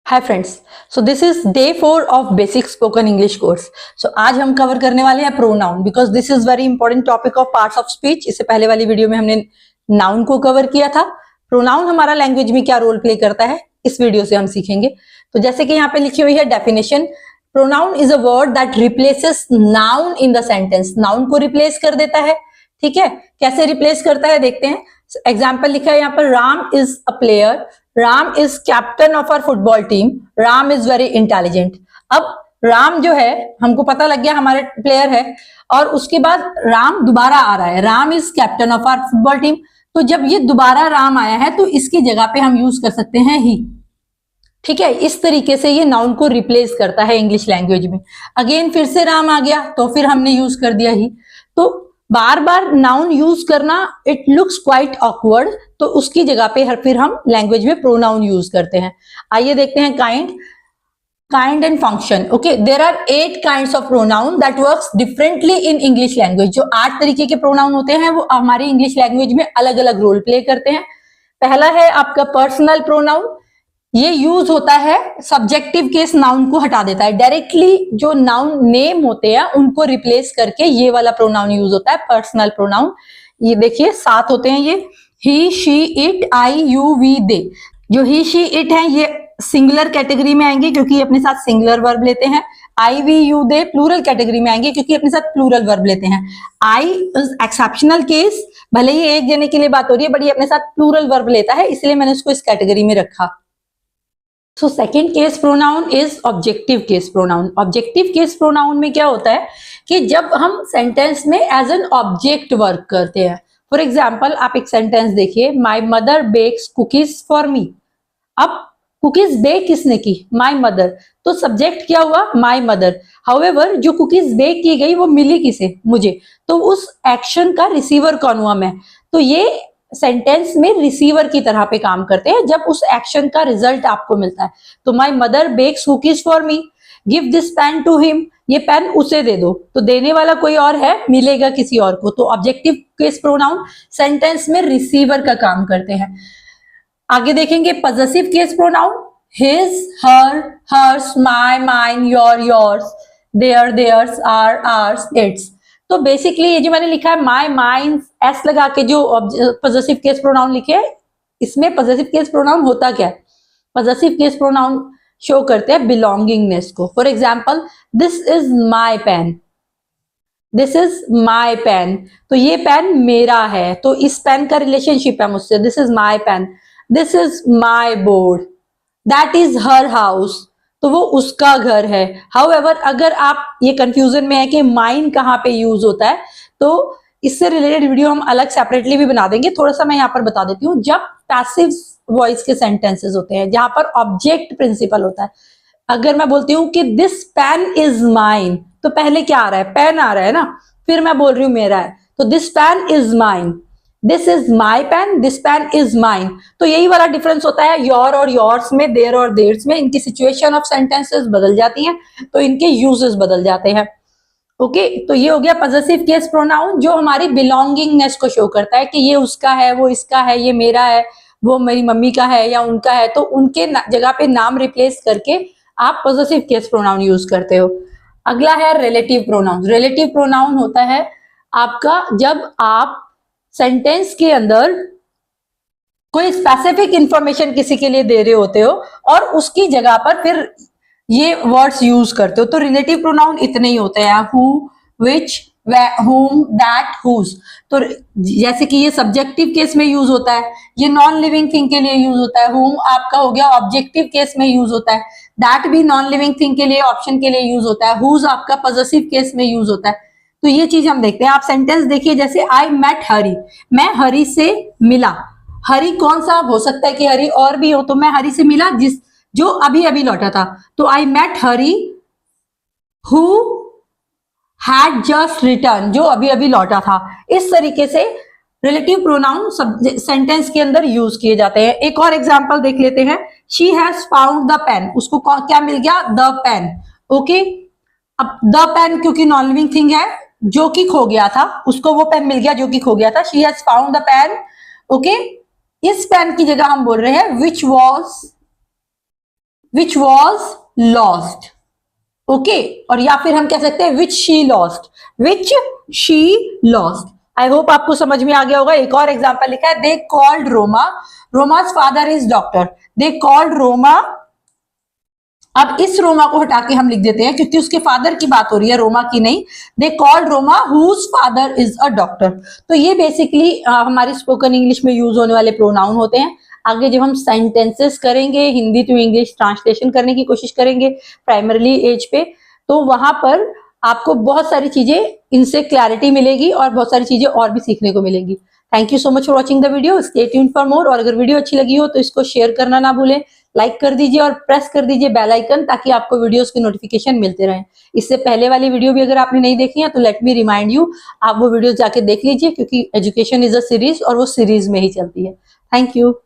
Hi friends, so this is day 4 of basic spoken English course. So आज हम cover करने वाले हैं pronoun, because this is very important topic of parts of speech. इससे पहले वाली वीडियो में हमने नाउन को कवर किया था। प्रोनाउन हमारा लैंग्वेज में क्या रोल प्ले करता है, इस वीडियो से हम सीखेंगे। तो जैसे कि यहाँ पे लिखी हुई है definition, pronoun is a word that replaces noun in the sentence. Noun को रिप्लेस कर देता है। ठीक है, कैसे रिप्लेस करता है देखते हैं। एग्जाम्पल लिखा है यहाँ पर, Ram is a player, Ram is captain of our football team, Ram is very intelligent. अब राम जो है हमको पता लग गया हमारे प्लेयर है, और उसके बाद राम दोबारा आ रहा है, Ram is captain of our football team. तो जब ये दोबारा राम आया है तो इसकी जगह पे हम यूज कर सकते हैं ही। ठीक है, इस तरीके से ये नाउन को रिप्लेस करता है इंग्लिश लैंग्वेज में। अगेन फिर से राम आ गया तो फिर हमने यूज कर दिया ही। तो बार बार नाउन यूज करना इट लुक्स क्वाइट ऑकवर्ड, तो उसकी जगह पे फिर हम लैंग्वेज में प्रोनाउन यूज करते हैं। आइए देखते हैं kind and function. Okay, there are 8 kinds of pronoun that works differently in English language. जो 8 तरीके के प्रोनाउन होते हैं वो हमारी इंग्लिश लैंग्वेज में अलग अलग रोल प्ले करते हैं। पहला है आपका पर्सनल प्रोनाउन। ये यूज होता है सब्जेक्टिव केस, नाउन को हटा देता है। डायरेक्टली जो नाउन नेम होते हैं उनको रिप्लेस करके ये वाला प्रोनाउन यूज होता है, पर्सनल प्रोनाउन। ये देखिए 7 होते हैं ये, he, she, it, I, you, we, they. जो ही, शी, इट है ये सिंगुलर कैटेगरी में आएंगे क्योंकि अपने साथ सिंगुलर वर्ब लेते हैं। I, we, you, they plural category में आएंगे क्योंकि अपने साथ प्लूरल वर्ब लेते हैं। आई इज एक्सेप्शनल केस, भले ही एक जने के लिए बात हो रही है बट ये अपने साथ प्लूरल वर्ब लेता है, इसलिए मैंने उसको इस कैटेगरी में रखा। So second case pronoun is objective case pronoun. Objective case pronoun में क्या होता है कि जब हम सेंटेंस में एज एन ऑब्जेक्ट वर्क करते हैं। फॉर एग्जाम्पल आप एक सेंटेंस देखिए, my mother bakes cookies for me. अब कुकीज बेक किसने की? My mother. तो सब्जेक्ट क्या हुआ? My mother. हाउएवर जो कुकीज बेक की गई वो मिली किसे? मुझे। तो उस एक्शन का रिसीवर कौन हुआ? मैं। तो ये सेंटेंस में रिसीवर की तरह पे काम करते हैं जब उस एक्शन का रिजल्ट आपको मिलता है। तो my mother bakes cookies for me, give this pen to him, ये पेन उसे दे दो। तो देने वाला कोई और है, मिलेगा किसी और को। तो ऑब्जेक्टिव केस प्रोनाउन सेंटेंस में रिसीवर का काम करते हैं। आगे देखेंगे possessive case pronoun, his, her, hers, my, mine, your, yours, their, theirs, our, ours, its. तो बेसिकली ये जो मैंने लिखा है माई, माइन, एस लगा के जो पजेसिव केस प्रोनाउन लिखे है, इसमें पजेसिव केस प्रोनाउन होता क्या है? पजेसिव केस प्रोनाउन शो करते हैं बिलोंगिंगनेस को। For example, this is my pen, this is my pen. तो ये पेन मेरा है, तो इस पेन का रिलेशनशिप है मुझसे। This is my pen. This is my board, that is her house, तो वो उसका घर है। हाउएवर अगर आप ये कंफ्यूजन में है कि माइन कहाँ पे यूज होता है, तो इससे रिलेटेड वीडियो हम अलग सेपरेटली भी बना देंगे। थोड़ा सा मैं यहाँ पर बता देती हूँ। जब पैसिव वॉइस के सेंटेंसेस होते हैं जहां पर ऑब्जेक्ट प्रिंसिपल होता है, अगर मैं बोलती हूँ कि दिस पेन इज माइन, तो पहले क्या आ रहा है? पेन आ रहा है ना, फिर मैं बोल रही हूँ मेरा है, तो this pen is mine. This is my pen, this pen is mine. तो यही वाला डिफरेंस होता है योर और योर्स में, देयर और देयर्स में। इनकी सिचुएशन ऑफ सेंटेंसेस बदल जाती हैं तो इनके यूजेस बदल जाते हैं। ओके, तो ये हो गया पजेसिव केस प्रोनाउन जो हमारी बिलोंगिंगनेस को शो करता है कि ये उसका है, वो इसका है, ये मेरा है, वो मेरी मम्मी का है या उनका है। तो उनके जगह पे नाम रिप्लेस करके आप पजेसिव केस प्रोनाउन यूज करते हो। अगला है रिलेटिव प्रोनाउन। रिलेटिव प्रोनाउन होता है आपका जब आप सेंटेंस के अंदर कोई स्पेसिफिक इंफॉर्मेशन किसी के लिए दे रहे होते हो और उसकी जगह पर फिर ये वर्ड्स यूज करते हो। तो रिलेटिव प्रोनाउन इतने ही होते हैं, who, which, whom, that, whose। तो जैसे कि ये सब्जेक्टिव केस में यूज होता है, ये नॉन लिविंग थिंग के लिए यूज होता है। whom आपका हो गया ऑब्जेक्टिव केस में यूज होता है, that भी नॉन लिविंग थिंग के लिए ऑप्शन के लिए यूज होता है, whose आपका पजेसिव केस में यूज होता है। तो ये चीज हम देखते हैं। आप सेंटेंस देखिए, जैसे आई मेट हरी, मैं हरी से मिला। हरी कौन सा हो सकता है कि हरी और भी हो, तो मैं हरी से मिला जो अभी अभी लौटा था। तो I met Hari who had just return, जो अभी अभी लौटा था। इस तरीके से रिलेटिव प्रोनाउन सेंटेंस के अंदर यूज किए जाते हैं। एक और एग्जांपल देख लेते हैं, she has found the pen, उसको क्या मिल गया? The pen. ओके, अब द पेन क्योंकि नॉन लिविंग थिंग है, जो कि खो गया था, उसको वो पेन मिल गया जो कि खो गया था। She has found the pen. Okay, इस पेन की जगह हम बोल रहे हैं which was which was lost, okay, और या फिर हम कह सकते हैं which she lost, which she lost. I hope आपको समझ में आ गया होगा। एक और एग्जाम्पल लिखा है, they called Roma, Roma's father is doctor, they called Roma. अब इस रोमा को हटा के हम लिख देते हैं क्योंकि उसके फादर की बात हो रही है, रोमा की नहीं। They called Roma whose father is a doctor. तो ये बेसिकली हमारी स्पोकन इंग्लिश में यूज होने वाले प्रोनाउन होते हैं। आगे जब हम सेंटेंसेस करेंगे, हिंदी टू इंग्लिश ट्रांसलेशन करने की कोशिश करेंगे प्राइमरीली एज पे, तो वहां पर आपको बहुत सारी चीजें इनसे क्लैरिटी मिलेगी और बहुत सारी चीजें और भी सीखने को मिलेंगी। Thank you so much for watching the video, stay tuned for more. और अगर वीडियो अच्छी लगी हो तो इसको शेयर करना ना भूलें, लाइक कर दीजिए और प्रेस कर दीजिए बेल आइकन ताकि आपको वीडियोस की नोटिफिकेशन मिलते रहें। इससे पहले वाली वीडियो भी अगर आपने नहीं देखी है तो लेट मी रिमाइंड यू, आप वो वीडियो जाके देख लीजिए क्योंकि एजुकेशन इज अ सीरीज और वो सीरीज में ही चलती है। Thank you.